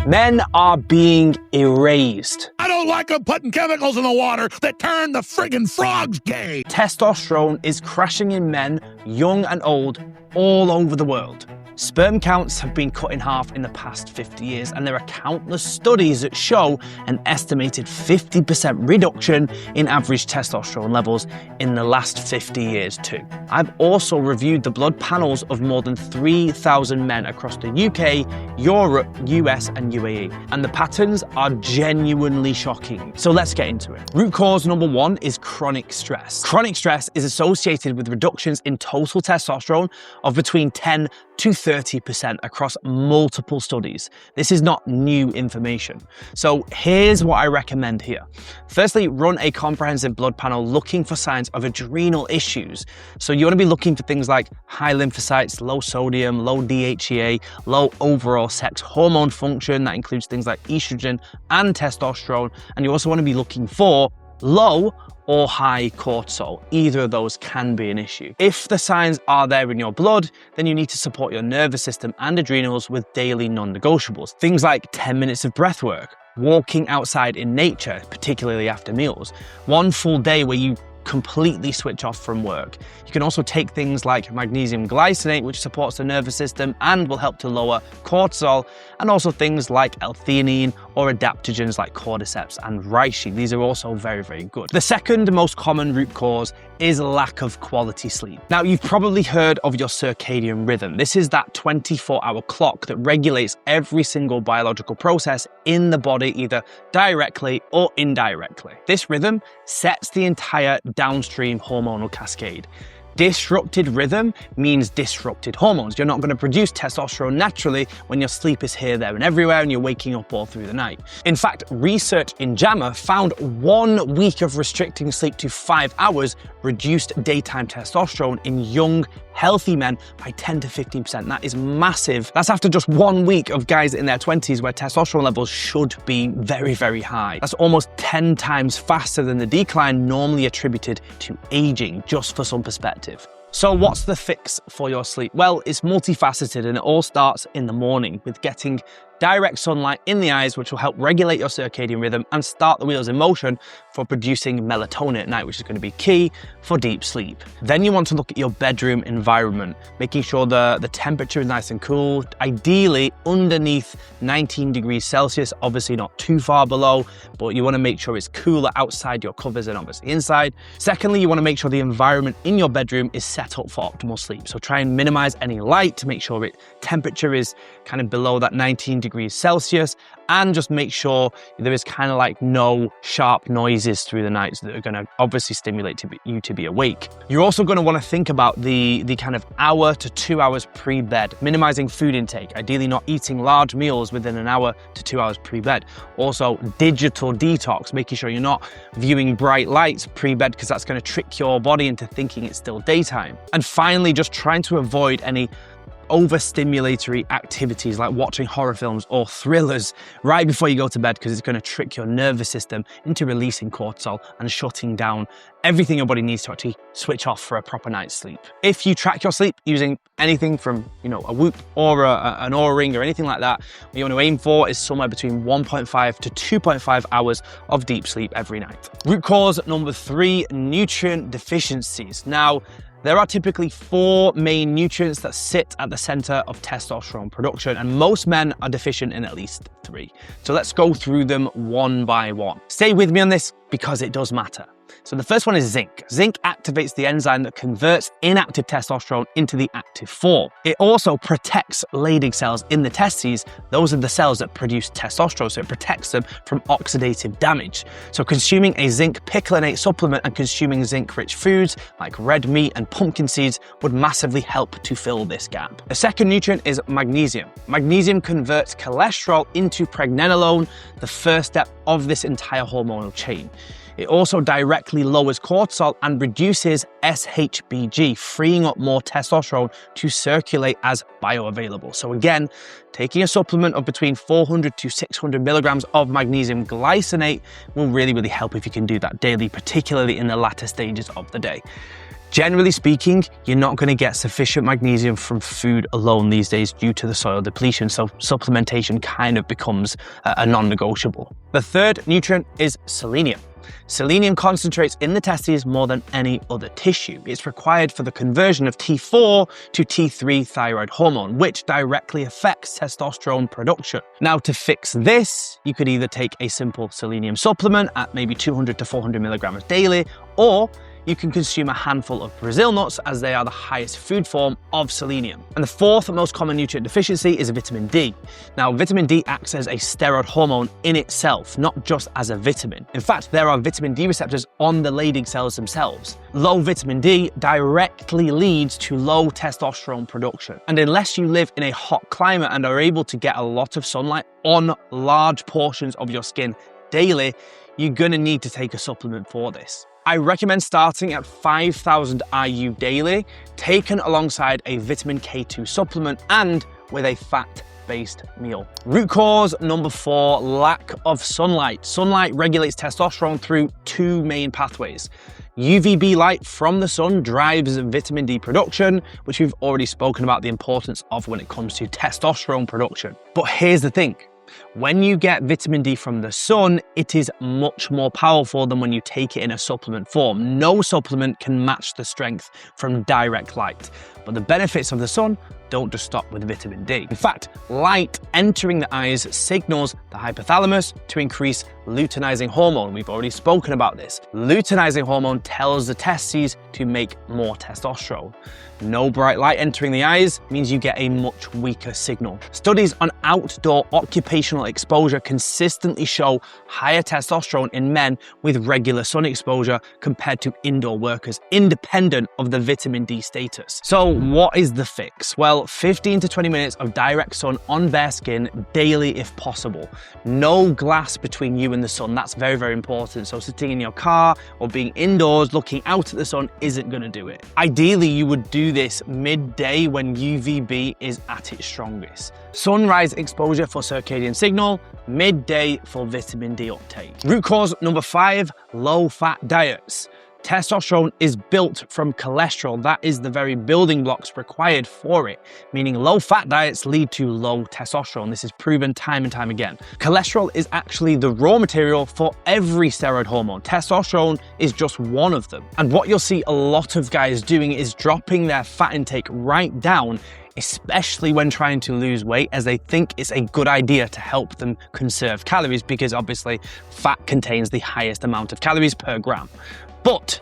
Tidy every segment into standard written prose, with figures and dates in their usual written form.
Men are being erased. I don't like them putting chemicals in the water that turn the friggin' frogs gay. Testosterone is crashing in men, young and old, all over the world. Sperm counts have been cut in half in the past 50 years, and there are countless studies that show an estimated 50% reduction in average testosterone levels in the last 50 years too. I've also reviewed the blood panels of more than 3,000 men across the UK, Europe, US and UAE, and the patterns are genuinely shocking. So let's get into it. Root cause number 1 is chronic stress. Chronic stress is associated with reductions in total testosterone of between 10 to 30% across multiple studies. This is not new information. So here's what I recommend here. Firstly, run a comprehensive blood panel looking for signs of adrenal issues. So you want to be looking for things like high lymphocytes, low sodium, low DHEA, low overall sex hormone function. That includes things like estrogen and testosterone. And you also want to be looking for low or high cortisol. Either of those can be an issue. If the signs are there in your blood, then you need to support your nervous system and adrenals with daily non-negotiables. Things like 10 minutes of breath work, walking outside in nature, particularly after meals, one full day where you completely switch off from work. You can also take things like magnesium glycinate, which supports the nervous system and will help to lower cortisol, and also things like L-theanine or adaptogens like cordyceps and reishi. These are also very, very good. The second most common root cause is lack of quality sleep. Now, you've probably heard of your circadian rhythm. This is that 24-hour clock that regulates every single biological process in the body, either directly or indirectly. This rhythm sets the entire downstream hormonal cascade. Disrupted rhythm means disrupted hormones. You're not going to produce testosterone naturally when your sleep is here, there and everywhere and you're waking up all through the night. In fact, research in JAMA found 1 week of restricting sleep to 5 hours reduced daytime testosterone in young, healthy men by 10 to 15%. That is massive. That's after just 1 week of guys in their 20s where testosterone levels should be very, very high. That's almost 10 times faster than the decline normally attributed to aging, just for some perspective. So what's the fix for your sleep? Well, it's multifaceted and it all starts in the morning with getting direct sunlight in the eyes, which will help regulate your circadian rhythm and start the wheels in motion for producing melatonin at night, which is going to be key for deep sleep. Then you want to look at your bedroom environment, making sure the temperature is nice and cool, ideally underneath 19 degrees Celsius, obviously not too far below, but you want to make sure it's cooler outside your covers and obviously inside. Secondly, you want to make sure the environment in your bedroom is set up for optimal sleep. So try and minimize any light to make sure temperature is kind of below that 19 degrees Celsius, and just make sure there is kind of like no sharp noises through the night that are going to obviously stimulate you to be awake. You're also going to want to think about the kind of hour to 2 hours pre-bed, minimizing food intake, ideally not eating large meals within an hour to 2 hours pre-bed. Also, digital detox, making sure you're not viewing bright lights pre-bed because that's going to trick your body into thinking it's still daytime. And finally, just trying to avoid any overstimulatory activities like watching horror films or thrillers right before you go to bed, because it's going to trick your nervous system into releasing cortisol and shutting down everything your body needs to actually switch off for a proper night's sleep. If you track your sleep using anything from, a Whoop or an Oura Ring or anything like that, what you want to aim for is somewhere between 1.5 to 2.5 hours of deep sleep every night. Root cause number 3, nutrient deficiencies. Now, there are typically 4 main nutrients that sit at the center of testosterone production, and most men are deficient in at least 3. So let's go through them one by one. Stay with me on this because it does matter. So the first one is zinc. Zinc activates the enzyme that converts inactive testosterone into the active form. It also protects Leydig cells in the testes. Those are the cells that produce testosterone, so it protects them from oxidative damage. So consuming a zinc picolinate supplement and consuming zinc-rich foods like red meat and pumpkin seeds would massively help to fill this gap. The second nutrient is magnesium. Magnesium converts cholesterol into pregnenolone, the first step of this entire hormonal chain. It also directly lowers cortisol and reduces SHBG, freeing up more testosterone to circulate as bioavailable. So again, taking a supplement of between 400 to 600 milligrams of magnesium glycinate will really, really help if you can do that daily, particularly in the latter stages of the day. Generally speaking, you're not going to get sufficient magnesium from food alone these days due to the soil depletion, so supplementation kind of becomes a non-negotiable. The third nutrient is selenium. Selenium concentrates in the testes more than any other tissue. It's required for the conversion of T4 to T3 thyroid hormone, which directly affects testosterone production. Now, to fix this, you could either take a simple selenium supplement at maybe 200 to 400 milligrams daily, or you can consume a handful of Brazil nuts as they are the highest food form of selenium. And the fourth most common nutrient deficiency is vitamin D. Now, vitamin D acts as a steroid hormone in itself, not just as a vitamin. In fact, there are vitamin D receptors on the Leydig cells themselves. Low vitamin D directly leads to low testosterone production. And unless you live in a hot climate and are able to get a lot of sunlight on large portions of your skin daily, you're gonna need to take a supplement for this. I recommend starting at 5,000 IU daily, taken alongside a vitamin K2 supplement and with a fat-based meal. Root cause number 4, lack of sunlight. Sunlight regulates testosterone through 2 main pathways. UVB light from the sun drives vitamin D production, which we've already spoken about the importance of when it comes to testosterone production. But here's the thing. When you get vitamin D from the sun, it is much more powerful than when you take it in a supplement form. No supplement can match the strength from direct light. But the benefits of the sun don't just stop with vitamin D. In fact, light entering the eyes signals the hypothalamus to increase luteinizing hormone. We've already spoken about this. Luteinizing hormone tells the testes to make more testosterone. No bright light entering the eyes means you get a much weaker signal. Studies on outdoor occupational exposure consistently show higher testosterone in men with regular sun exposure compared to indoor workers, independent of the vitamin D status. So what is the fix? Well, 15 to 20 minutes of direct sun on bare skin daily if possible. No glass between you and the sun. That's very, very important. So sitting in your car or being indoors looking out at the sun isn't going to do it. Ideally, you would do this midday when UVB is at its strongest. Sunrise exposure for circadian signal, midday for vitamin D uptake. Root cause number 5, low-fat diets. Testosterone is built from cholesterol. That is the very building blocks required for it, meaning low-fat diets lead to low testosterone. This is proven time and time again. Cholesterol is actually the raw material for every steroid hormone. Testosterone is just one of them. And what you'll see a lot of guys doing is dropping their fat intake right down, especially when trying to lose weight, as they think it's a good idea to help them conserve calories, because obviously fat contains the highest amount of calories per gram. But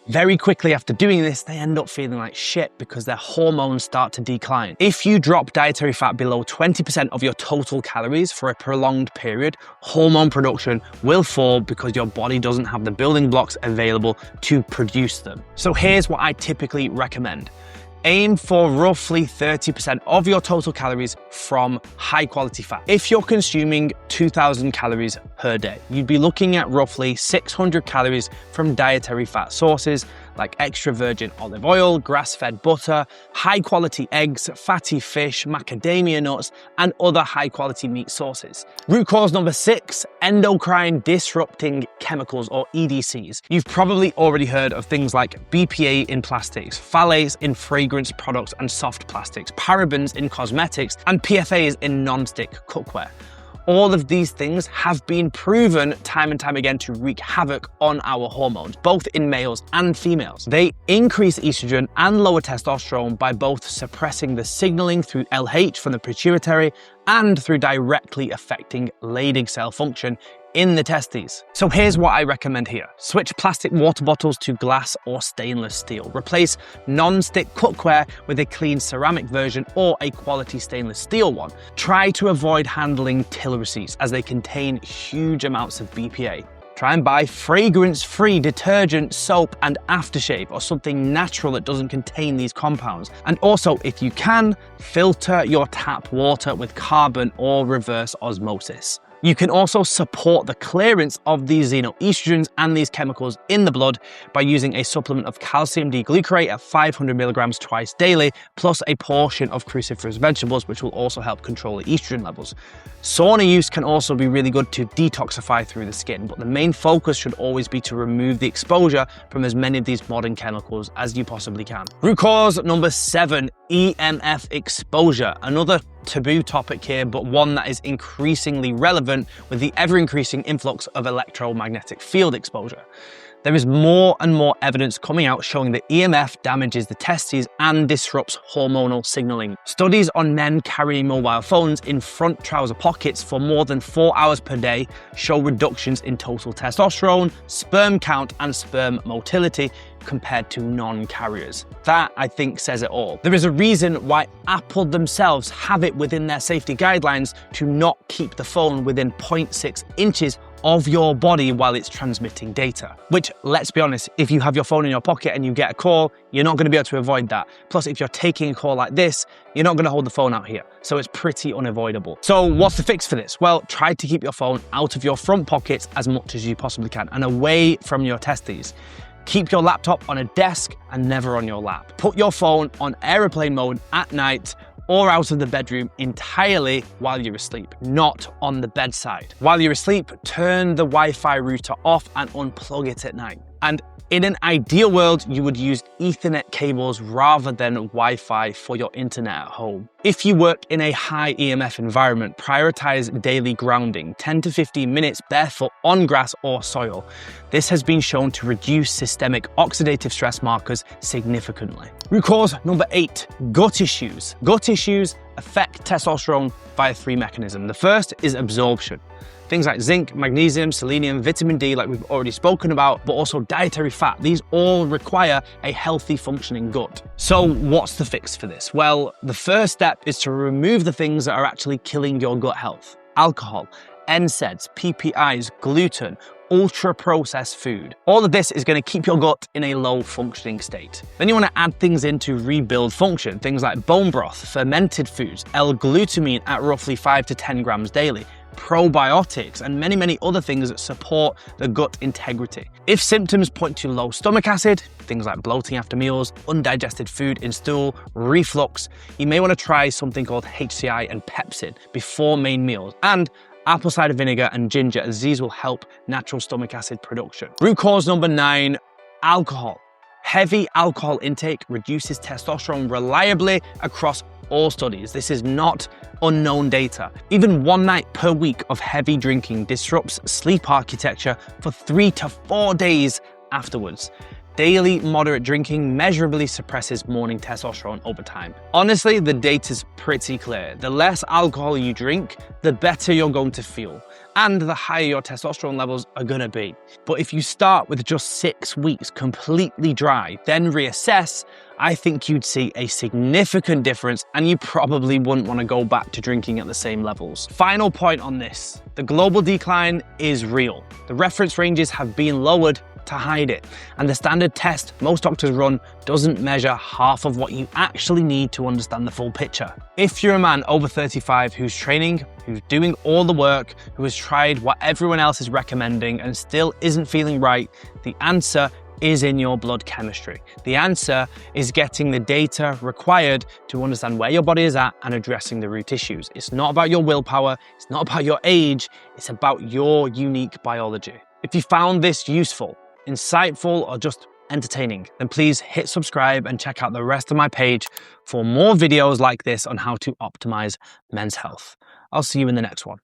very quickly after doing this, they end up feeling like shit because their hormones start to decline. If you drop dietary fat below 20% of your total calories for a prolonged period, hormone production will fall because your body doesn't have the building blocks available to produce them. So here's what I typically recommend. Aim for roughly 30% of your total calories from high quality fat. If you're consuming 2,000 calories per day, you'd be looking at roughly 600 calories from dietary fat sources like extra virgin olive oil, grass-fed butter, high quality eggs, fatty fish, macadamia nuts, and other high quality meat sources. Root cause number 6, endocrine-disrupting chemicals or EDCs. You've probably already heard of things like BPA in plastics, phthalates in fragrance products and soft plastics, parabens in cosmetics, and PFAs in non-stick cookware. All of these things have been proven time and time again to wreak havoc on our hormones, both in males and females. They increase estrogen and lower testosterone by both suppressing the signaling through LH from the pituitary and through directly affecting Leydig cell function in the testes. So here's what I recommend here. Switch plastic water bottles to glass or stainless steel. Replace non-stick cookware with a clean ceramic version or a quality stainless steel one. Try to avoid handling till receipts as they contain huge amounts of BPA. Try and buy fragrance-free detergent, soap, and aftershave, or something natural that doesn't contain these compounds. And also, if you can, filter your tap water with carbon or reverse osmosis. You can also support the clearance of these xenoestrogens and these chemicals in the blood by using a supplement of calcium D-glucarate at 500 milligrams twice daily, plus a portion of cruciferous vegetables, which will also help control the estrogen levels. Sauna use can also be really good to detoxify through the skin, but the main focus should always be to remove the exposure from as many of these modern chemicals as you possibly can. Root cause number 7, EMF exposure. Another taboo topic here, but one that is increasingly relevant with the ever-increasing influx of electromagnetic field exposure. There is more and more evidence coming out showing that EMF damages the testes and disrupts hormonal signaling. Studies on men carrying mobile phones in front trouser pockets for more than 4 hours per day show reductions in total testosterone, sperm count, and sperm motility compared to non-carriers. That, I think, says it all. There is a reason why Apple themselves have it within their safety guidelines to not keep the phone within 0.6 inches of your body while it's transmitting data. Which, let's be honest, if you have your phone in your pocket and you get a call, you're not going to be able to avoid that. Plus, if you're taking a call like this, you're not going to hold the phone out here. So it's pretty unavoidable. So what's the fix for this? Well, try to keep your phone out of your front pockets as much as you possibly can and away from your testes. Keep your laptop on a desk and never on your lap. Put your phone on airplane mode at night or out of the bedroom entirely while you're asleep, not on the bedside. While you're asleep, turn the Wi-Fi router off and unplug it at night. And in an ideal world, you would use Ethernet cables rather than Wi-Fi for your internet at home. If you work in a high EMF environment, prioritize daily grounding, 10 to 15 minutes barefoot on grass or soil. This has been shown to reduce systemic oxidative stress markers significantly. Root cause number 8, gut issues. Gut issues affect testosterone via 3 mechanisms. The first is absorption. Things like zinc, magnesium, selenium, vitamin D, like we've already spoken about, but also dietary fat. These all require a healthy functioning gut. So what's the fix for this? Well, the first step is to remove the things that are actually killing your gut health. Alcohol, NSAIDs, PPIs, gluten, ultra-processed food. All of this is going to keep your gut in a low functioning state. Then you want to add things in to rebuild function, things like bone broth, fermented foods, L-glutamine at roughly 5 to 10 grams daily, probiotics, and many other things that support the gut integrity. If symptoms point to low stomach acid, things like bloating after meals, undigested food in stool, reflux, you may want to try something called HCI and pepsin before main meals, and apple cider vinegar and ginger, as these will help natural stomach acid production. Root cause number 9, alcohol. Heavy alcohol intake reduces testosterone reliably across all studies. This is not unknown data. Even 1 night per week of heavy drinking disrupts sleep architecture for 3 to 4 days afterwards. Daily moderate drinking measurably suppresses morning testosterone over time. Honestly, the data's pretty clear. The less alcohol you drink, the better you're going to feel, and the higher your testosterone levels are gonna be. But if you start with just 6 weeks completely dry, then reassess, I think you'd see a significant difference, and you probably wouldn't want to go back to drinking at the same levels. Final point on this, the global decline is real. The reference ranges have been lowered to hide it, and the standard test most doctors run doesn't measure half of what you actually need to understand the full picture. If you're a man over 35 who's training, who's doing all the work, who has tried what everyone else is recommending and still isn't feeling right, the answer is in your blood chemistry. The answer is getting the data required to understand where your body is at and addressing the root issues. It's not about your willpower, it's not about your age, it's about your unique biology. If you found this useful, insightful, or just entertaining, then please hit subscribe and check out the rest of my page for more videos like this on how to optimize men's health. I'll see you in the next one.